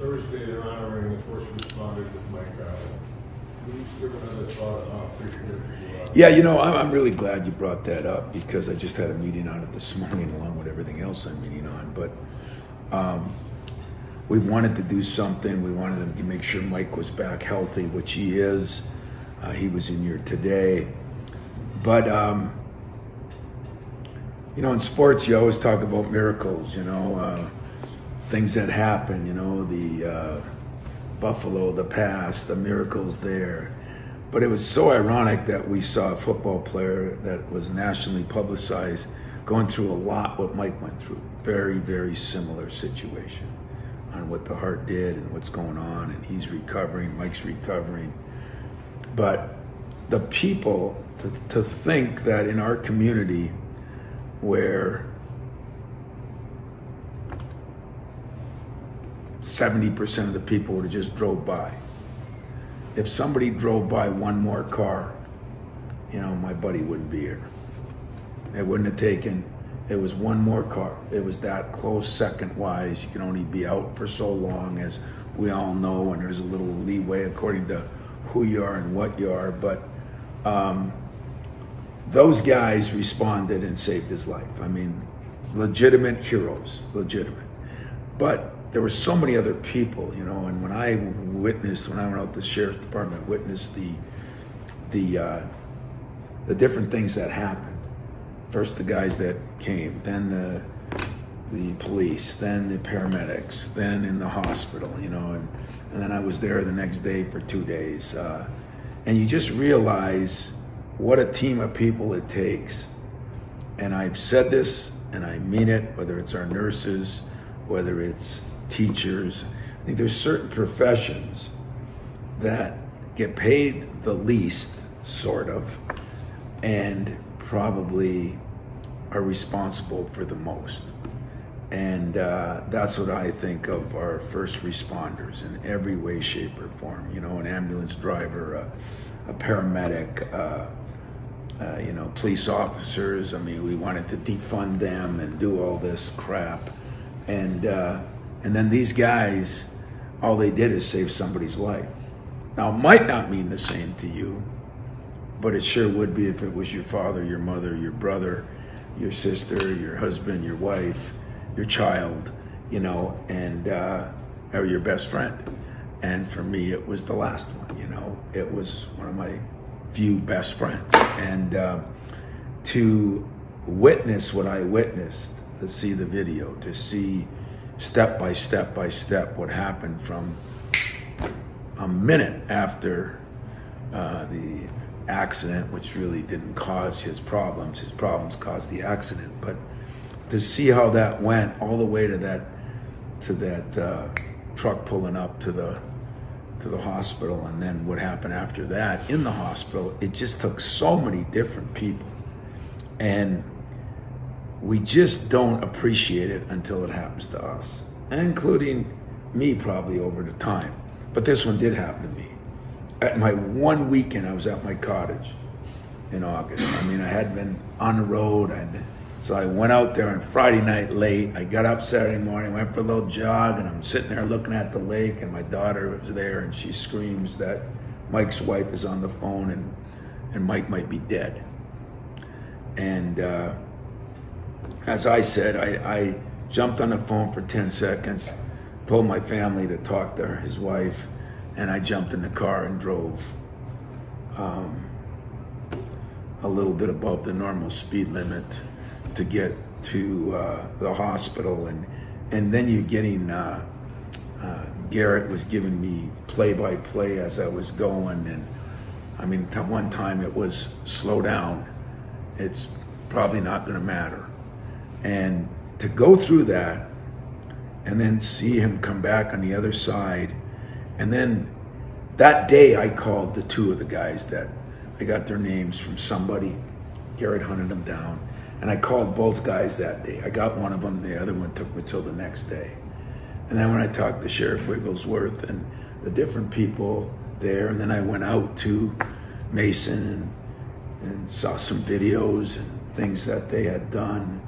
Thursday they're honoring the first responders with Mike Garland. Can you just give another thought on how appreciative you are? Yeah, you know, I'm really glad you brought that up because I just had a meeting on it this morning along with everything else I'm meeting on. But we wanted to do something. We wanted to make sure Mike was back healthy, which he is. He was in here today. But, you know, in sports, you always talk about miracles, you know, things that happen, you know, the Buffalo, the past, the miracles there. But it was so ironic that we saw a football player that was nationally publicized going through a lot what Mike went through. Very, very similar situation on what the heart did and what's going on. And he's recovering, Mike's recovering. But the people, to think that in our community where 70% of the people would have just drove by. If somebody drove by one more car, you know, my buddy wouldn't be here. It wouldn't have taken, it was one more car. It was that close second-wise. You can only be out for so long, as we all know, and there's a little leeway according to who you are and what you are. But those guys responded and saved his life. I mean, legitimate heroes, legitimate. But there were so many other people, you know, and when I went out to the sheriff's department, witnessed the different things that happened. First the guys that came, then the police, then the paramedics, then in the hospital, you know, and then I was there the next day for 2 days. And you just realize what a team of people it takes. And I've said this, and I mean it, whether it's our nurses, whether it's teachers. I think there's certain professions that get paid the least, sort of, and probably are responsible for the most. And that's what I think of our first responders in every way, shape, or form. You know, an ambulance driver, a paramedic, you know, police officers. I mean, we wanted to defund them and do all this crap. And then these guys, all they did is save somebody's life. Now, it might not mean the same to you, but it sure would be if it was your father, your mother, your brother, your sister, your husband, your wife, your child, you know, and or your best friend. And for me, it was the last one, you know. It was one of my few best friends. And to witness what I witnessed, to see the video, to see step by step by step what happened from a minute after the accident, which really didn't cause his problems caused the accident, but to see how that went all the way to that truck pulling up to the hospital, and then what happened after that in the hospital, it just took so many different people, and we just don't appreciate it until it happens to us, including me probably over the time. But this one did happen to me. At my one weekend, I was at my cottage in August. I mean, I had been on the road, so I went out there on Friday night late. I got up Saturday morning, went for a little jog, and I'm sitting there looking at the lake, and my daughter was there, and she screams that Mike's wife is on the phone, and Mike might be dead. And as I said, I jumped on the phone for 10 seconds, told my family to talk to his wife, and I jumped in the car and drove a little bit above the normal speed limit to get to the hospital. And then you're getting, Garrett was giving me play-by-play as I was going. And I mean, at one time it was, slow down. It's probably not gonna matter. And to go through that and then see him come back on the other side. And then that day I called the two of the guys that I got their names from somebody. Garrett hunted them down. And I called both guys that day. I got one of them, the other one took me till the next day. And then when I talked to Sheriff Wigglesworth and the different people there, and then I went out to Mason and saw some videos and things that they had done.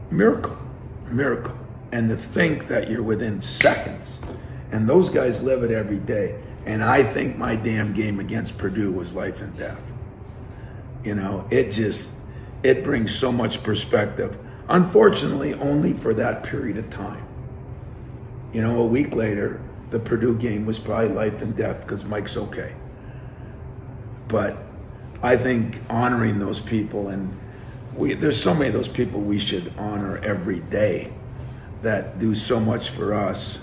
Miracle, miracle. And to think that you're within seconds, And those guys live it every day. And I think my damn game against Purdue was life and death. You know, it brings so much perspective. Unfortunately, only for that period of time. You know, a week later, the Purdue game was probably life and death because Mike's okay. But I think honoring those people, and there's so many of those people we should honor every day that do so much for us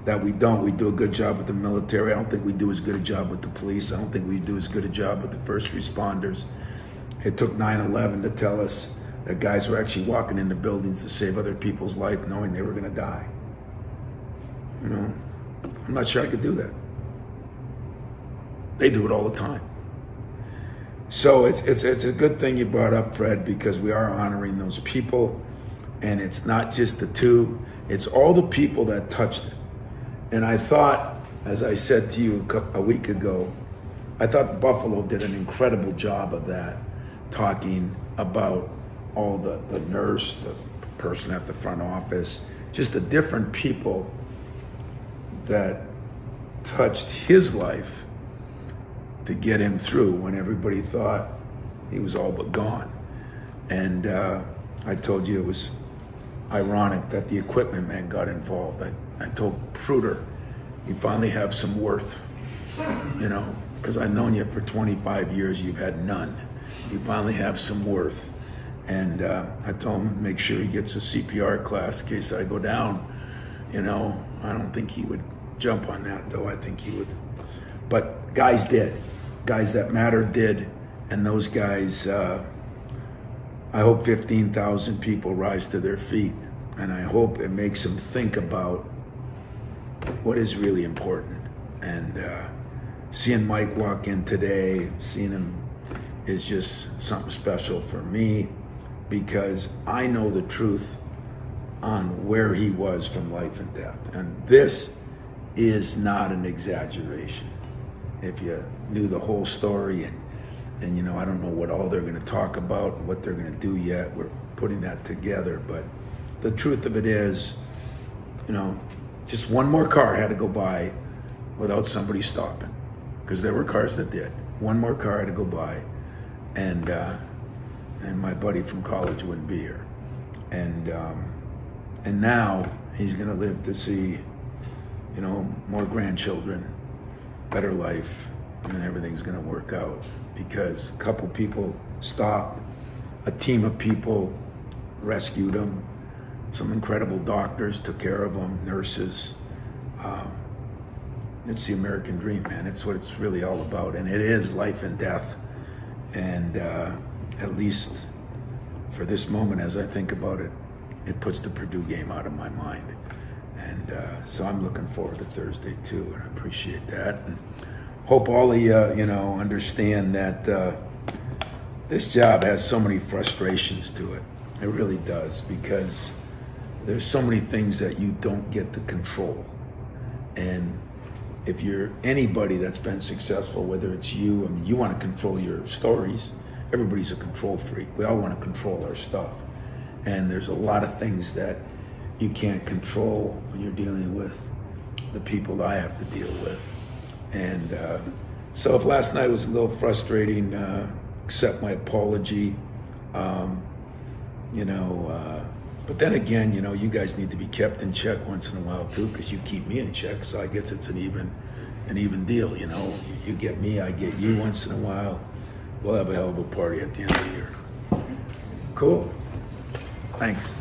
that we don't. We do a good job with the military. I don't think we do as good a job with the police. I don't think we do as good a job with the first responders. It took 9/11 to tell us that guys were actually walking into buildings to save other people's life knowing they were going to die. You know, I'm not sure I could do that. They do it all the time. So it's a good thing you brought up, Fred, because we are honoring those people. And it's not just the two, it's all the people that touched it. And I thought, as I said to you a week ago, I thought Buffalo did an incredible job of that, talking about all the nurse, the person at the front office, just the different people that touched his life to get him through when everybody thought he was all but gone. And I told you it was ironic that the equipment man got involved. I told Pruder, you finally have some worth, you know, because I've known you for 25 years, you've had none. You finally have some worth. And I told him, make sure he gets a CPR class in case I go down. You know, I don't think he would jump on that, though. I think he would. But guys did. Guys that mattered did. And those guys, I hope 15,000 people rise to their feet. And I hope it makes them think about what is really important. And seeing Mike walk in today, seeing him is just something special for me, because I know the truth on where he was from life and death. And this is not an exaggeration. If you knew the whole story, and you know, I don't know what all they're going to talk about, what they're going to do yet. We're putting that together. But the truth of it is, you know, just one more car had to go by without somebody stopping, because there were cars that did. One more car had to go by, and my buddy from college wouldn't be here. And now he's going to live to see, you know, more grandchildren, better life, and everything's going to work out because a couple people stopped, a team of people rescued him, some incredible doctors took care of him, nurses. It's the American dream, man. It's what it's really all about, and it is life and death. And at least for this moment, as I think about it, it puts the Purdue game out of my mind. And so I'm looking forward to Thursday too, and I appreciate that. And hope all of you, you know, understand that this job has so many frustrations to it. It really does, because there's so many things that you don't get to control. And if you're anybody that's been successful, whether it's you, I mean, you want to control your stories. Everybody's a control freak. We all want to control our stuff. And there's a lot of things that you can't control when you're dealing with the people that I have to deal with. And so if last night was a little frustrating, accept my apology. You know, but then again, you know, you guys need to be kept in check once in a while too, because you keep me in check. So I guess it's an even deal. You know, you get me, I get you once in a while. We'll have a hell of a party at the end of the year. Cool. Thanks.